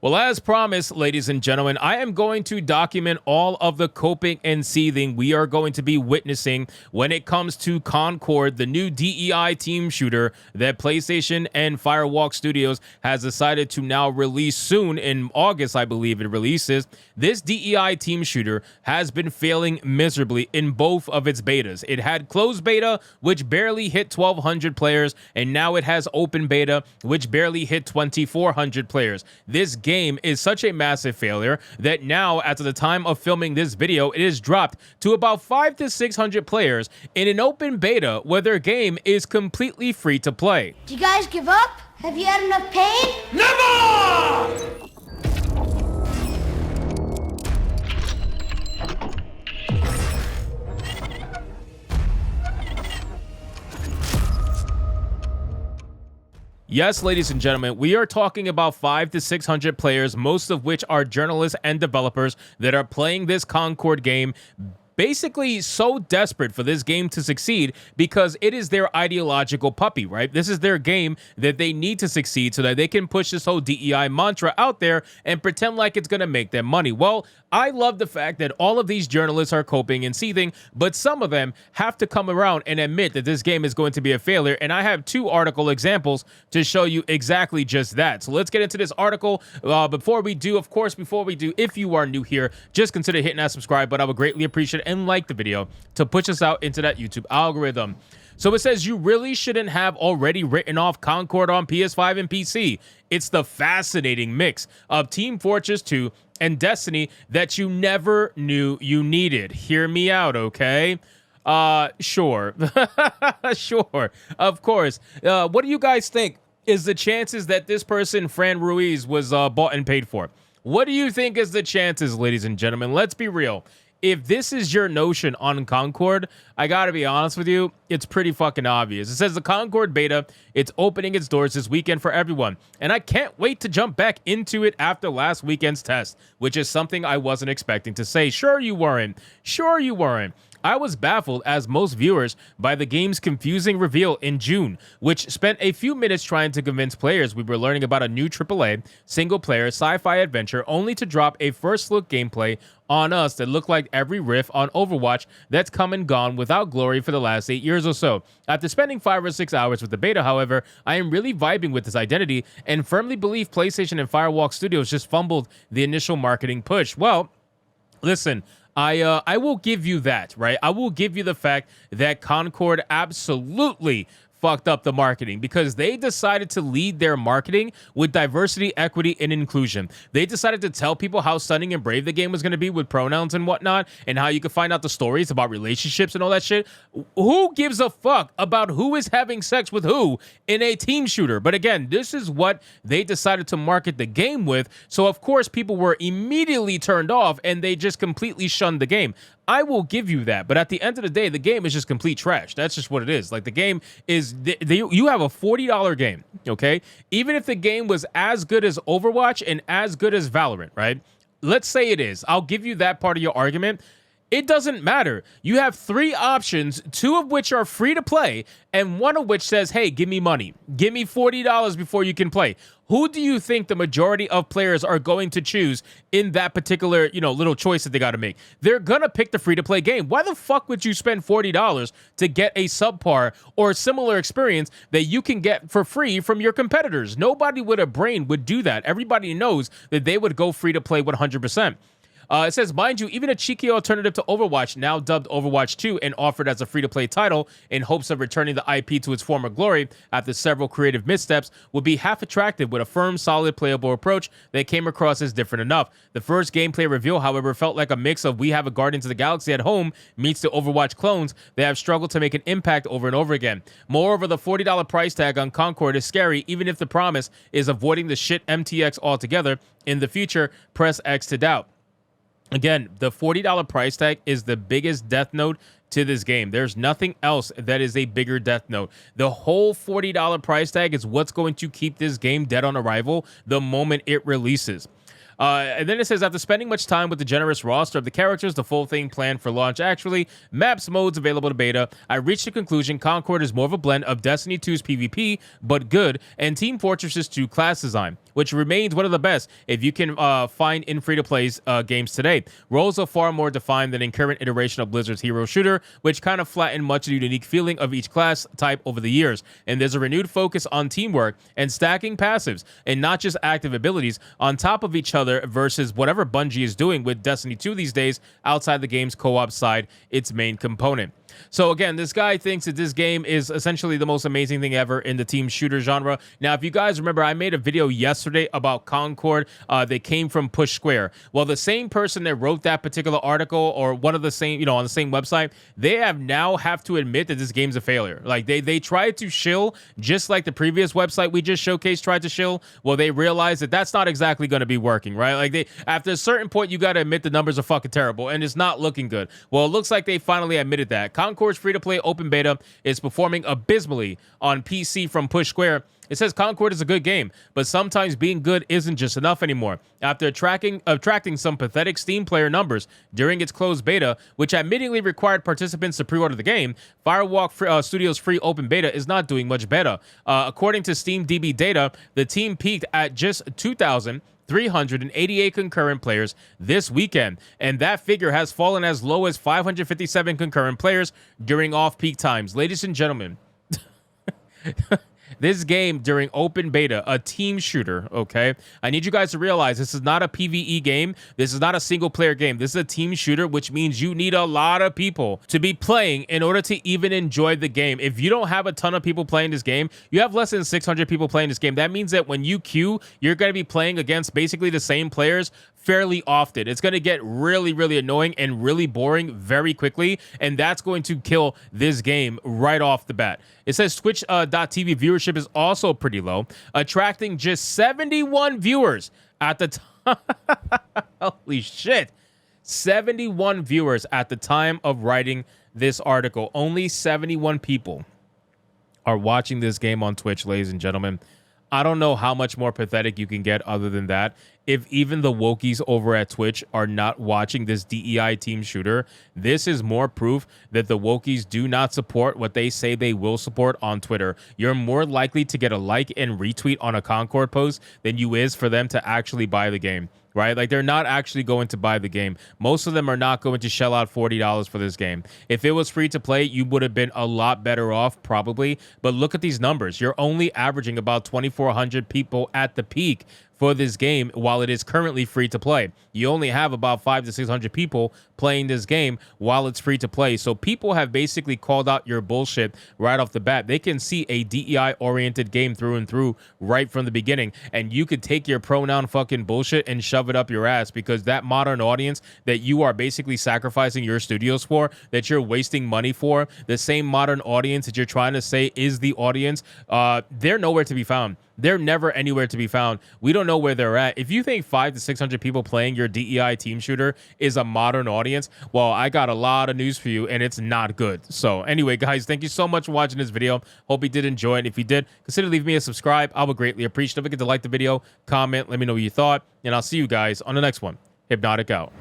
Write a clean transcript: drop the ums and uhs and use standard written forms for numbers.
Well, as promised, ladies and gentlemen, I am going to document all of the coping and seething we are going to be witnessing when it comes to Concord, the new DEI team shooter that PlayStation and Firewalk Studios has decided to now release soon. In August, I believe it releases. This DEI team shooter has been failing miserably in both of its betas. It had closed beta, which barely hit 1,200 players, and now it has open beta, which barely hit 2,400 players. This game is such a massive failure that now, at the time of filming this video, it is dropped to about 500 to 600 players in an open beta where their game is completely free to play. Do you guys give up? Have you had enough pain? Never! Yes, ladies and gentlemen, we are talking about 500 to 600 players, most of which are journalists and developers that are playing this Concord game, basically so desperate for this game to succeed because it is their ideological puppy, right? This is their game that they need to succeed so that they can push this whole DEI mantra out there and pretend like it's going to make them money. Well, I love the fact that all of these journalists are coping and seething, but some of them have to come around and admit that this game is going to be a failure. And I have two article examples to show you exactly just that. So let's get into this article. Before we do, if you are new here, just consider hitting that subscribe button. I would greatly appreciate it, and like the video to push us out into that YouTube algorithm. So it says you really shouldn't have already written off Concord on PS5 and PC. It's the fascinating mix of Team Fortress 2 and Destiny that you never knew you needed. Hear me out, okay? Sure. Sure. Of course. What do you guys think is the chances that this person, Fran Ruiz, was bought and paid for? What do you think is the chances, ladies and gentlemen? Let's be real. If this is your notion on Concord, I gotta be honest with you, it's pretty fucking obvious. It says the Concord beta, it's opening its doors this weekend for everyone. And I can't wait to jump back into it after last weekend's test, which is something I wasn't expecting to say. Sure you weren't. Sure you weren't. I was baffled, as most viewers, by the game's confusing reveal in June, which spent a few minutes trying to convince players we were learning about a new AAA, single-player sci-fi adventure, only to drop a first-look gameplay on us that looked like every riff on Overwatch that's come and gone without glory for the last 8 years or so. After spending 5 or 6 hours with the beta, however, I am really vibing with this identity and firmly believe PlayStation and Firewalk Studios just fumbled the initial marketing push. Well, listen, I will give you that, right? I will give you the fact that Concord absolutely fucked up the marketing because they decided to lead their marketing with diversity, equity, and inclusion. They decided to tell people how stunning and brave the game was going to be with pronouns and whatnot, and how you could find out the stories about relationships and all that shit. Who gives a fuck about who is having sex with who in a team shooter? But again, this is what they decided to market the game with, so of course people were immediately turned off and they just completely shunned the game. I will give you that, but at the end of the day, the game is just complete trash. That's just what it is. Like, the game is, you have a $40 game, okay? Even if the game was as good as Overwatch and as good as Valorant, right? Let's say it is. I'll give you that part of your argument. It doesn't matter. You have 3 options, 2 of which are free to play, and 1 of which says, hey, give me money. Give me $40 before you can play. Who do you think the majority of players are going to choose in that particular, little choice that they got to make? They're going to pick the free-to-play game. Why the fuck would you spend $40 to get a subpar or similar experience that you can get for free from your competitors? Nobody with a brain would do that. Everybody knows that they would go free-to-play 100%. It says, mind you, even a cheeky alternative to Overwatch, now dubbed Overwatch 2 and offered as a free-to-play title in hopes of returning the IP to its former glory after several creative missteps, would be half attractive with a firm, solid, playable approach that came across as different enough. The first gameplay reveal, however, felt like a mix of we have a Guardians of the Galaxy at home meets the Overwatch clones that have struggled to make an impact over and over again. Moreover, the $40 price tag on Concord is scary, even if the promise is avoiding the shit MTX altogether. In the future, press X to doubt. Again, the $40 price tag is the biggest death note to this game. There's nothing else that is a bigger death note. The whole $40 price tag is what's going to keep this game dead on arrival the moment it releases. And then it says, after spending much time with the generous roster of the characters, the full thing planned for launch actually, maps, modes available to beta, I reached the conclusion Concord is more of a blend of Destiny 2's PvP, but good, and Team Fortress's 2 class design, which remains one of the best if you can find in free-to-play games today. Roles are far more defined than in current iteration of Blizzard's hero shooter, which kind of flattened much of the unique feeling of each class type over the years. And there's a renewed focus on teamwork and stacking passives, and not just active abilities on top of each other versus whatever Bungie is doing with Destiny 2 these days outside the game's co-op side, its main component. So again, this guy thinks that this game is essentially the most amazing thing ever in the team shooter genre. Now, if you guys remember, I made a video yesterday about Concord. They came from Push Square. Well, the same person that wrote that particular article, or one of the same, on the same website, they have to admit that this game's a failure. Like they tried to shill just like the previous website we just showcased tried to shill. Well, they realized that that's not exactly going to be working, right? Like after a certain point, you got to admit the numbers are fucking terrible and it's not looking good. Well, it looks like they finally admitted that. Concord's free-to-play open beta is performing abysmally on PC from Push Square. It says Concord is a good game, but sometimes being good isn't just enough anymore. After attracting some pathetic Steam player numbers during its closed beta, which admittedly required participants to pre-order the game, Firewalk Studios' free open beta is not doing much better. According to Steam DB data, the team peaked at just 2,388 concurrent players this weekend, and that figure has fallen as low as 557 concurrent players during off-peak times. Ladies and gentlemen, this game during open beta, a team shooter, okay? I need you guys to realize this is not a PvE game. This is not a single-player game. This is a team shooter, which means you need a lot of people to be playing in order to even enjoy the game. If you don't have a ton of people playing this game, you have less than 600 people playing this game. That means that when you queue, you're going to be playing against basically the same players fairly often. It's going to get really, really annoying and really boring very quickly, and that's going to kill this game right off the bat. It says Twitch.tv viewership is also pretty low, attracting just 71 viewers at the time. Holy shit. 71 viewers at the time of writing this article. Only 71 people are watching this game on Twitch, ladies and gentlemen. I don't know how much more pathetic you can get other than that. If even the wokies over at Twitch are not watching this DEI team shooter, this is more proof that the wokies do not support what they say they will support on Twitter. You're more likely to get a like and retweet on a Concord post than you is for them to actually buy the game. Right? Like, they're not actually going to buy the game. Most of them are not going to shell out $40 for this game. If it was free to play, you would have been a lot better off, probably. But look at these numbers. You're only averaging about 2,400 people at the peak for this game while it is currently free to play. You only have about 500 to 600 people playing this game while it's free to play. So people have basically called out your bullshit right off the bat. They can see a DEI oriented game through and through right from the beginning, and you could take your pronoun fucking bullshit and shove it up your ass, because that modern audience that you are basically sacrificing your studios for, that you're wasting money for, the same modern audience that you're trying to say is the audience, they're nowhere to be found. They're never anywhere to be found. We don't know where they're at. If you think 500 to 600 people playing your DEI team shooter is a modern audience, well, I got a lot of news for you, and it's not good. So anyway, guys, thank you so much for watching this video. Hope you did enjoy it. If you did, consider leaving me a subscribe. I would greatly appreciate it. Don't forget to like the video, comment, let me know what you thought, and I'll see you guys on the next one. Hypnotic out.